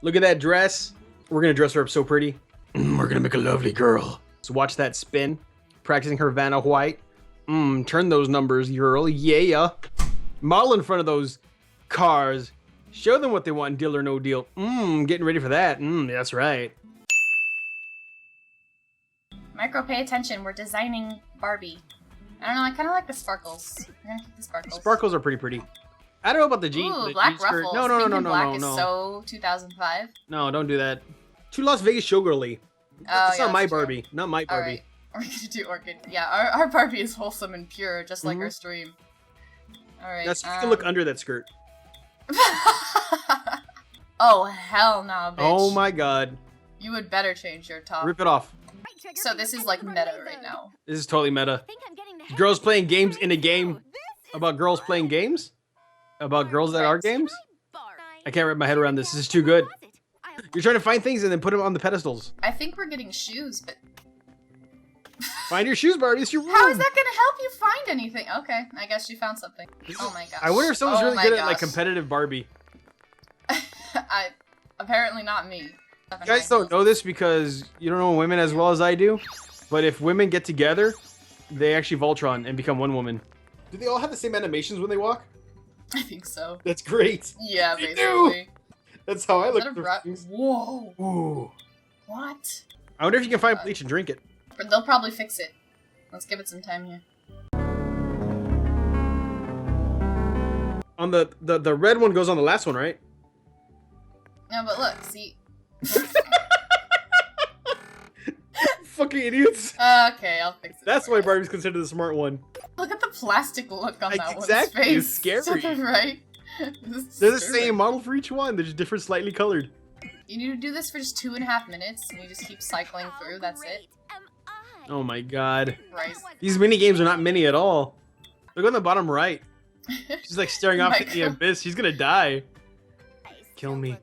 Look at that dress. We're gonna dress her up so pretty. We're gonna make a lovely girl. So watch that spin. Practicing her Vanna White. Turn those numbers, girl. Yeah. Model in front of those cars. Show them what they want, deal or no deal. Getting ready for that. That's right. Micro, pay attention. We're designing Barbie. I don't know, I kind of like the sparkles. I'm gonna keep the sparkles. Sparkles are pretty pretty. I don't know about the jeans. Ooh, black ruffles. No. Pink and black is so 2005. No, don't do that. Too Las Vegas showgirly. It's not my Barbie. Not my Barbie. Alright, we're gonna do Orchid. Yeah, our Barbie is wholesome and pure, just like our stream. Alright, now, so you can look under that skirt. Oh, hell no, bitch. Oh my god. You would better change your top. Rip it off. So this is like meta right now. This is totally meta. Girls playing games in a game about girls playing games? About girls that are games? I can't wrap my head around this. This is too good. You're trying to find things and then put them on the pedestals. I think we're getting shoes, but... Find your shoes, Barbie. It's your room. How is that gonna help you find anything? Okay, I guess you found something. Oh my gosh. I wonder if someone's really good at like competitive Barbie. Apparently not me. You guys don't know this because you don't know women as well as I do, but if women get together, they actually Voltron and become one woman. Do they all have the same animations when they walk? I think so. That's great. Yeah, They basically. do. That's how I look Is at that a things. Whoa. Ooh. What? I wonder if you can find bleach and drink it. But they'll probably fix it. Let's give it some time here. On the red one goes on the last one, right? No, but look, see. Fucking idiots. Okay, I'll fix it. That's why Barbie's considered the smart one. Look at the plastic look on that Exactly, one's it's face. scary. Right? They're the same model for each one. They're just different, slightly colored. You need to do this for just 2.5 minutes, and you just keep cycling through. That's it. Oh my god. Right. These mini games are not mini at all. Look on the bottom right. She's like staring off into the abyss. She's gonna die. Kill me.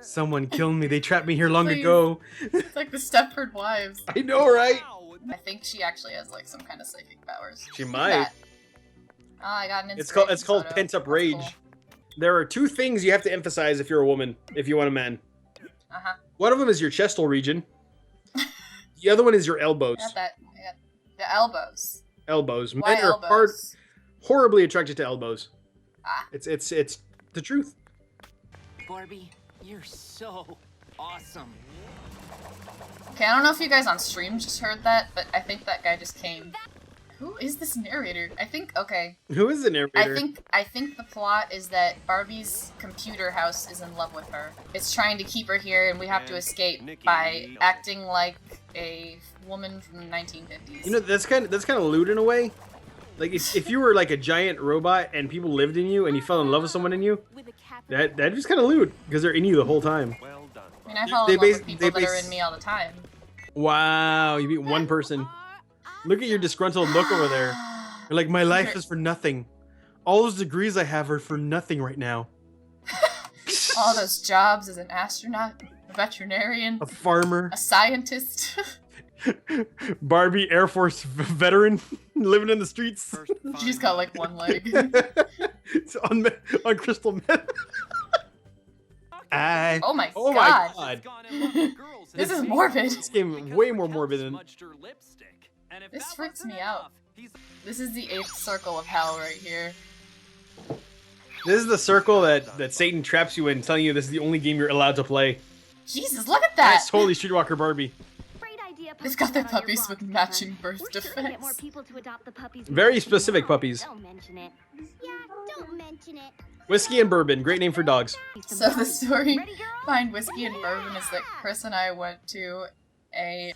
Someone kill me. They trapped me here long Please. ago. It's like the Stepford Wives. I know, right? I think she actually has like some kind of psychic powers. She Look at might. that. Oh, I got an It's called photo. pent up That's rage. cool. There are two things you have to emphasize if you're a woman, if you want a man. Uh-huh. One of them is your chestal region. The other one is your elbows. I got that. I got the elbows. Elbows. Why Men are elbows? horribly attracted to elbows. Ah. It's the truth. Barbie, you're so awesome. Okay, I don't know if you guys on stream just heard that, but I think that guy just came. Who is this narrator? I think, okay. Who is the narrator? I think the plot is that Barbie's computer house is in love with her. It's trying to keep her here, and we have to escape by acting like a woman from the 1950s. You know, that's kind of lewd in a way. Like if you were like a giant robot and people lived in you and you fell in love with someone in you, that was kind of lewd because they're in you the whole time. Well done. I mean, I fall in love with people that are in me all the time. Wow, you beat one person. Look at your disgruntled look over there. You're like, my life is for nothing. All those degrees I have are for nothing right now. All those jobs as an astronaut, a veterinarian, A farmer, a scientist. Barbie Air Force veteran living in the streets. She's got like one leg. It's on crystal meth. Oh my Oh god. my god. This is morbid. This game way more morbid than. This freaks me out. This is the 8th circle of hell right here. This is the circle that Satan traps you in, telling you this is the only game you're allowed to play. Jesus, look at that! That's totally Streetwalker Barbie. They've got their puppies with matching birth defects. Very specific puppies. Don't mention it. Yeah, don't mention it. Whiskey and Bourbon, great name for dogs. So the story behind Whiskey and Bourbon is that Chris and I went to a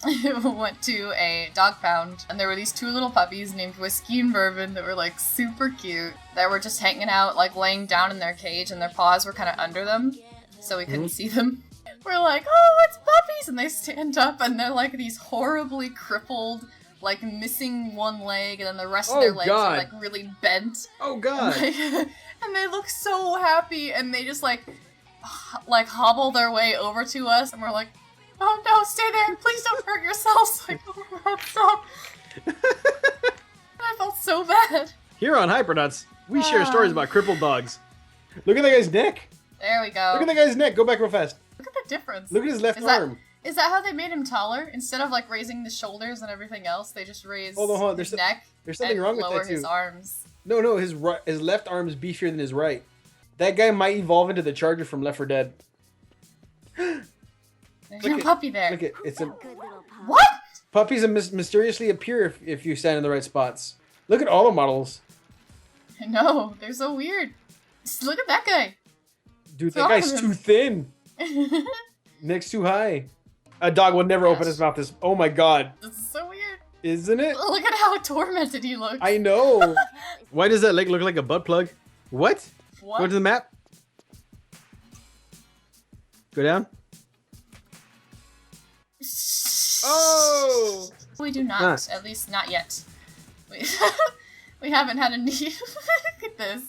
dog pound, and there were these 2 little puppies named Whiskey and Bourbon that were like super cute, that were just hanging out, like laying down in their cage, and their paws were kind of under them, so we couldn't see them. We're like, oh, it's puppies! And they stand up, and they're like these horribly crippled, like missing one leg, and then the rest of their legs are like really bent. Oh god! And they look so happy, and they just like hobble their way over to us, and we're like, oh no, stay there, please don't hurt yourselves. Like, oh my god, stop. I felt so bad. Here on Hypernauts, we share stories about crippled dogs. Look at that guy's neck. There we go. Look at that guy's neck. Go back real fast. Look at the difference. Look at his left arm. Is that how they made him taller? Instead of like raising the shoulders and everything else, they just raise Hold on. his neck. There's something and wrong with lower that too. his arms. No, his left arm is beefier than his right. That guy might evolve into the Charger from Left 4 Dead. There's no puppy there. Look at it's a Good little pup. What? puppies mysteriously appear if you stand in the right spots. Look at all the models. No, they're so weird. Just look at that guy. Dude, What's that wrong guy's with too him? thin. Neck's too high. A dog would never open Yes. his mouth this. Oh my god. This is so weird. Isn't it? Look at how tormented he looks. I know. Why does that leg look like a butt plug? What? What? Go to the map. Go down. Oh! We do not. Huh. At least not yet. We, we haven't had a need. Look at this.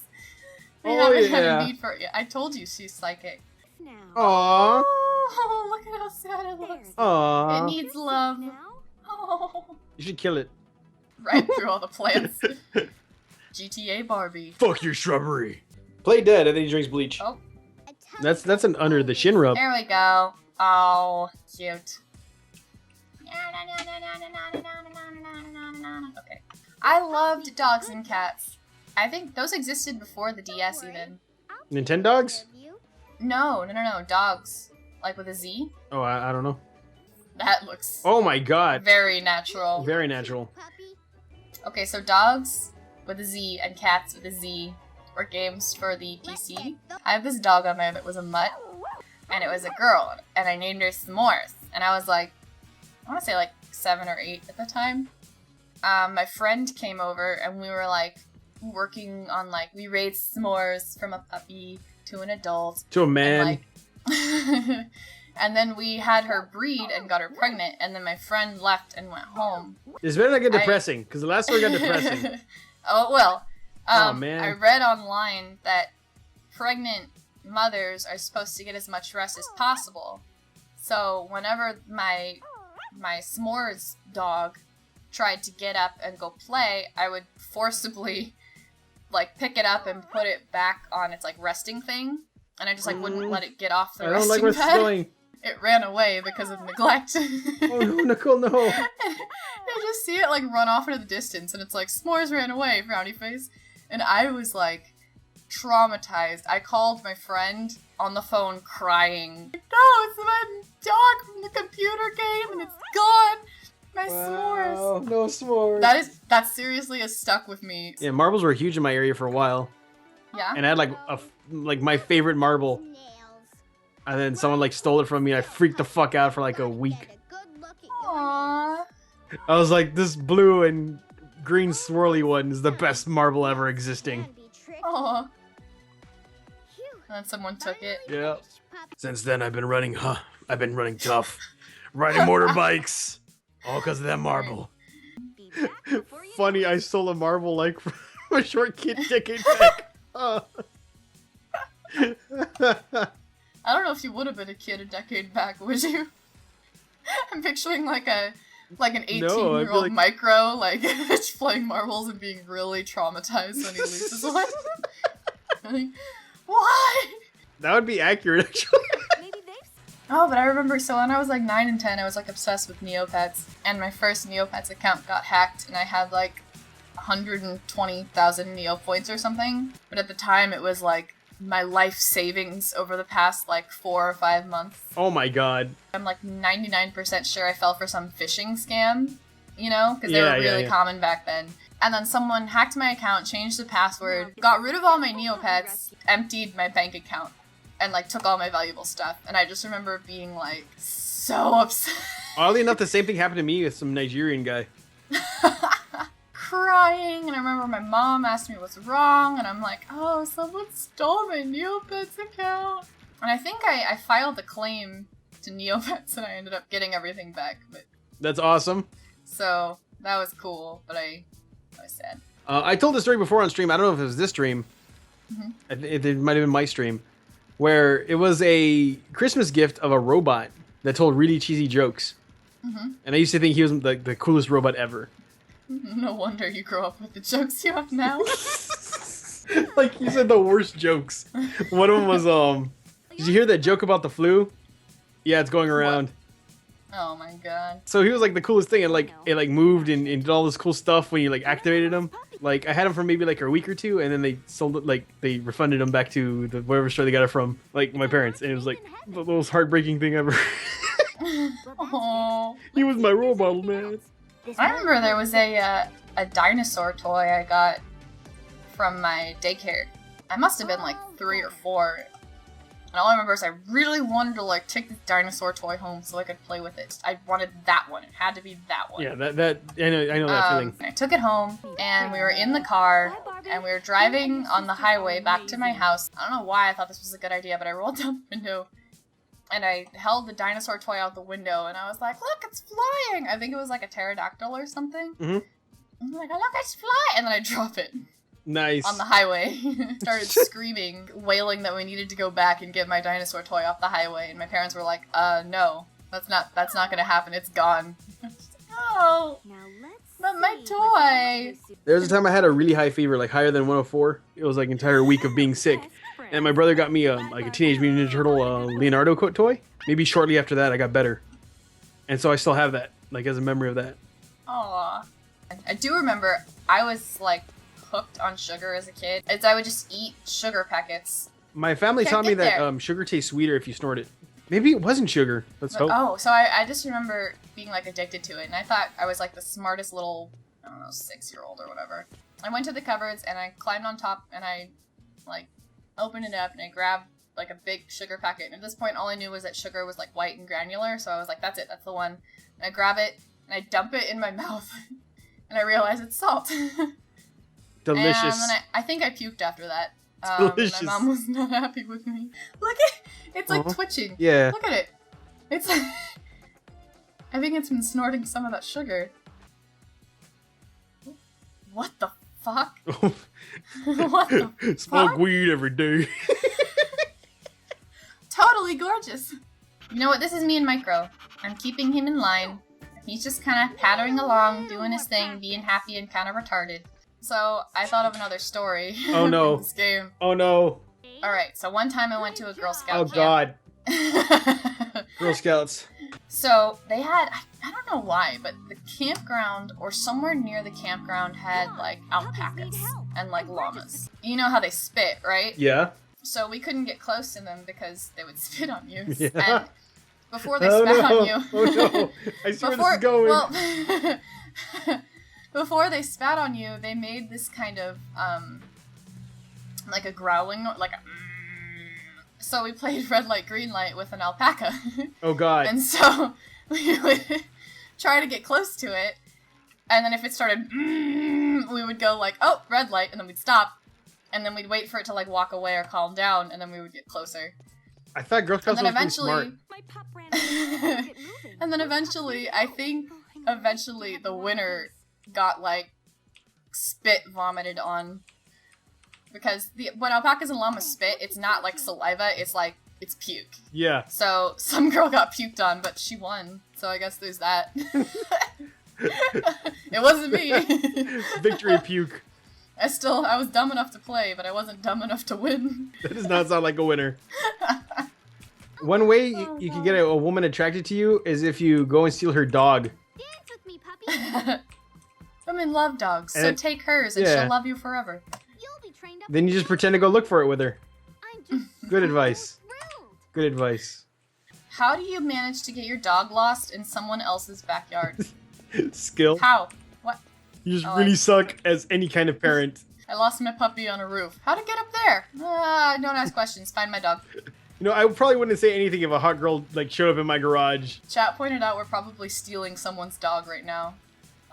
We Oh, haven't had yeah. a need for it. I told you she's psychic. Now. Aww. Oh, look at how sad it looks. It Aww. needs love. Now. Oh. You should kill it. Right through all the plants. GTA Barbie. Fuck your shrubbery. Play dead and then he drinks bleach. Oh, That's an under the shin rub. there we go. Oh, cute. Okay. I loved dogs and cats. I think those existed before the DS even. Nintendogs? No. Dogs. Like with a Z? Oh, I don't know. That looks Oh my god. very natural. Very natural. Okay, so dogs with a Z and cats with a Z were games for the PC. I have this dog on there that was a mutt, and it was a girl, and I named her S'mores. And I was like, I want to say like 7 or 8 at the time. My friend came over, and we were like working on like, we raised S'mores from a puppy to an adult. To a And, man. like, and then we had her breed and got her pregnant, and then my friend left and went home. This better not get depressing, because the last story got depressing. Oh, it will. Oh, man. I read online that pregnant mothers are supposed to get as much rest as possible. So whenever my S'mores dog tried to get up and go play, I would forcibly like pick it up and put it back on its like resting thing, and I just like wouldn't let it get off the I don't resting like where this is bed. going. It ran away because of neglect. Oh no, Nicole, no. I just see it like run off into the distance, and it's like S'mores ran away, frowny face. And I was like traumatized. I called my friend on the phone crying. No, it's my dog from the computer game, and it's gone. My S'mores. Wow, no s'mores. That's seriously has stuck with me. Yeah, marbles were huge in my area for a while, Yeah. and I had like my favorite marble, and then someone like stole it from me. And I freaked the fuck out for like a week. Aww. I was like, this blue and green swirly one is the best marble ever existing. Aw. And then someone took it. Yeah. Since then, I've been running tough, riding motorbikes, all because of that marble. Funny, I stole a marble like from a short kid decade back. I don't know if you would have been a kid a decade back, would you? I'm picturing like an 18-year-old like- micro, like playing marbles and being really traumatized when he loses one. Like, why? That would be accurate, actually. Oh, but I remember, so when I was like 9 and 10, I was like obsessed with Neopets, and my first Neopets account got hacked, and I had like 120,000 Neo points or something. But at the time, it was like my life savings over the past like 4 or 5 months. Oh my god. I'm like 99% sure I fell for some phishing scam, you know, because they Yeah, were yeah, really yeah. common back then. And then someone hacked my account, changed the password, got rid of all my Neopets, emptied my bank account, and like took all my valuable stuff. And I just remember being like so upset. Oddly enough, the same thing happened to me with some Nigerian guy. Crying, and I remember my mom asked me what's wrong, and I'm like, oh, someone stole my Neopets account. And I think I filed a claim to Neopets, and I ended up getting everything back. But That's awesome. so that was cool, but I was sad. I told the story before on stream. I don't know if it was this stream. Mhm. It might have been my stream. Where it was a Christmas gift of a robot that told really cheesy jokes. Mhm. And I used to think he was the coolest robot ever. No wonder you grow up with the jokes you have now. Like, he said the worst jokes. One of them was, did you hear that joke about the flu? Yeah, it's going around. Oh my god. So he was like the coolest thing, and like it like moved and did all this cool stuff when you like activated him. Like I had him for maybe like a week or two, and then they sold it, like they refunded him back to the whatever store they got it from, like my parents, and it was like the most heartbreaking thing ever. Oh. He was my role model, man. I remember there was a dinosaur toy I got from my daycare. I must have been like 3 or 4. And all I remember is I really wanted to like take this dinosaur toy home so I could play with it. I wanted that one. It had to be that one. Yeah, that I know that feeling. I took it home and we were in the car and we were driving on the highway back to my house. I don't know why I thought this was a good idea, but I rolled down the window and I held the dinosaur toy out the window and I was like, look, it's flying! I think it was like a pterodactyl or something. Mm-hmm. I'm like, look, it's flying! And then I drop it. Nice. On the highway. Started screaming, wailing that we needed to go back and get my dinosaur toy off the highway. And my parents were like, no, that's not gonna happen. It's gone. No. But my toy! There was a time I had a really high fever, like higher than 104. It was like an entire week of being sick. And my brother got me like a Teenage Mutant Ninja Turtle Leonardo toy. Maybe shortly after that, I got better. And so I still have that, like as a memory of that. Aww. I do remember I was like hooked on sugar as a kid. I would just eat sugar packets. My family taught me that sugar tastes sweeter if you snort it. Maybe it wasn't sugar. Let's hope. Oh, so I just remember being like addicted to it, and I thought I was like the smartest little, I don't know, 6-year-old or whatever. I went to the cupboards and I climbed on top and I like opened it up and I grabbed like a big sugar packet. And at this point, all I knew was that sugar was like white and granular, so I was like, that's it, that's the one. And I grab it and I dump it in my mouth, and I realize it's salt. Delicious. And then I think I puked after that. Delicious. My mom was not happy with me. Look at it's like twitching. Yeah. Look at it. It's like I think it's been snorting some of that sugar. What the fuck? What the Smoke fuck? weed every day. Totally gorgeous. You know what? This is me and Micro. I'm keeping him in line. He's just kind of pattering along, doing his thing, being happy and kind of retarded. So I thought of another story. Oh no. This game. Oh no. Alright, so one time I went to a Girl Scout Oh camp. god. Girl Scouts. So they had, I don't know why, but the campground or somewhere near the campground had like alpacas and like llamas. You know how they spit, right? Yeah. So we couldn't get close to them because they would spit on you. Yeah. And before they spat on you. Oh no. I see where this is going. Well, before they spat on you, they made this kind of, like a growling, like a so we played red light, green light with an alpaca. Oh god. And so we would try to get close to it, and then if it started, we would go like, oh, red light, and then we'd stop, and then we'd wait for it to like walk away or calm down, and then we would get closer. I thought Girl Scouts was pretty smart. And then eventually, I think eventually the winner got like spit vomited on. Because when alpacas and llamas spit, it's not like saliva, it's like, it's puke. Yeah. So some girl got puked on, but she won. So I guess there's that. It wasn't me. Victory puke. I was dumb enough to play, but I wasn't dumb enough to win. That does not sound like a winner. One way you can get a woman attracted to you is if you go and steal her dog. Dance with me, puppy. Women love dogs, so And take hers and yeah. she'll love you forever. You'll be trained up. Then you just pretend to go look for it with her. I'm just Good advice. thrilled. Good advice. How do you manage to get your dog lost in someone else's backyard? Skill. How? What? You just Oh, really I- suck as any kind of parent. I lost my puppy on a roof. How to get up there? Don't ask questions. Find my dog. You know, I probably wouldn't say anything if a hot girl like showed up in my garage. Chat pointed out we're probably stealing someone's dog right now.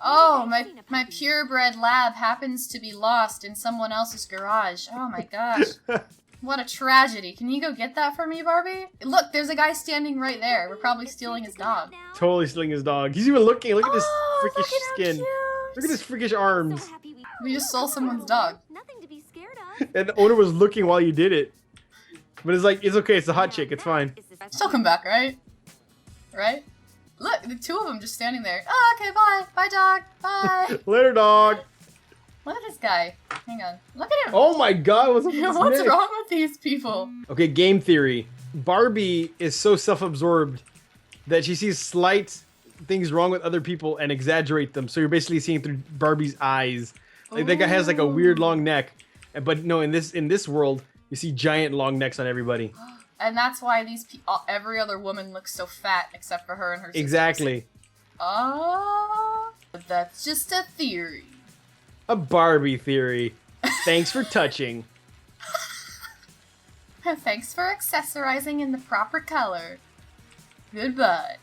Oh, my purebred lab happens to be lost in someone else's garage. Oh my gosh. What a tragedy. Can you go get that for me, Barbie? Look, there's a guy standing right there. We're probably stealing his dog. Totally stealing his dog. He's even looking. Look at this Oh, freakish look at how skin. cute. Look at his freakish arms. We just stole someone's dog. Nothing to be scared of. And the owner was looking while you did it. But it's like, it's okay. It's a hot chick. It's fine. She'll come back, right? Right? Look, the two of them just standing there. Oh, okay, bye. Bye, dog. Bye. Later, dog. Look at this guy. Hang on. Look at him. Oh my god, what's up with his What's neck? wrong with these people? Okay, game theory. Barbie is so self-absorbed that she sees slight things wrong with other people and exaggerate them. So you're basically seeing through Barbie's eyes. Like that guy has like a weird long neck, but no, in this world, you see giant long necks on everybody. And that's why every other woman looks so fat except for her and her sisters. Exactly. Oh, that's just a theory. A Barbie theory. Thanks for touching. Thanks for accessorizing in the proper color. Goodbye.